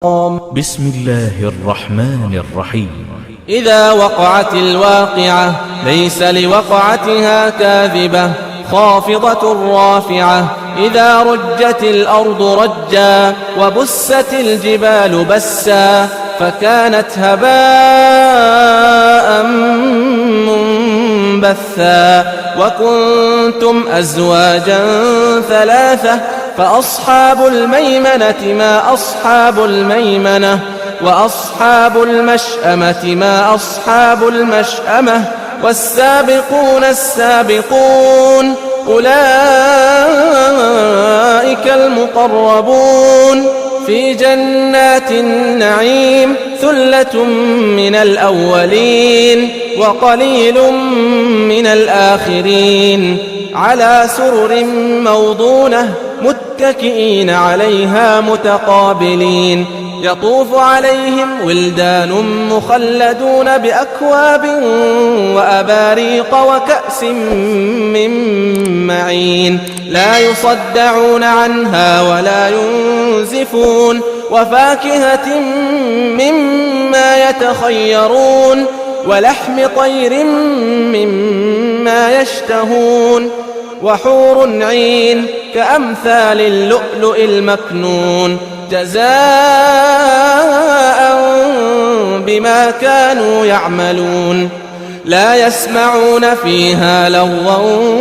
بسم الله الرحمن الرحيم. إذا وقعت الواقعة ليس لوقعتها كاذبة خافضة رافعة. إذا رجت الأرض رجا وبست الجبال بسا فكانت هباء منبثا وكنتم أزواجا ثلاثة فأصحاب الميمنة ما أصحاب الميمنة وأصحاب المشأمة ما أصحاب المشأمة والسابقون السابقون أولئك المقربون في جنات النعيم ثلة من الأولين وقليل من الآخرين على سرر موضونة متكئين عليها متقابلين يطوف عليهم ولدان مخلدون بأكواب وأباريق وكأس من معين لا يصدعون عنها ولا ينزفون وفاكهة مما يتخيرون ولحم طير مما يشتهون وحور عين كأمثال اللؤلؤ المكنون جزاء بما كانوا يعملون لا يسمعون فيها لغوا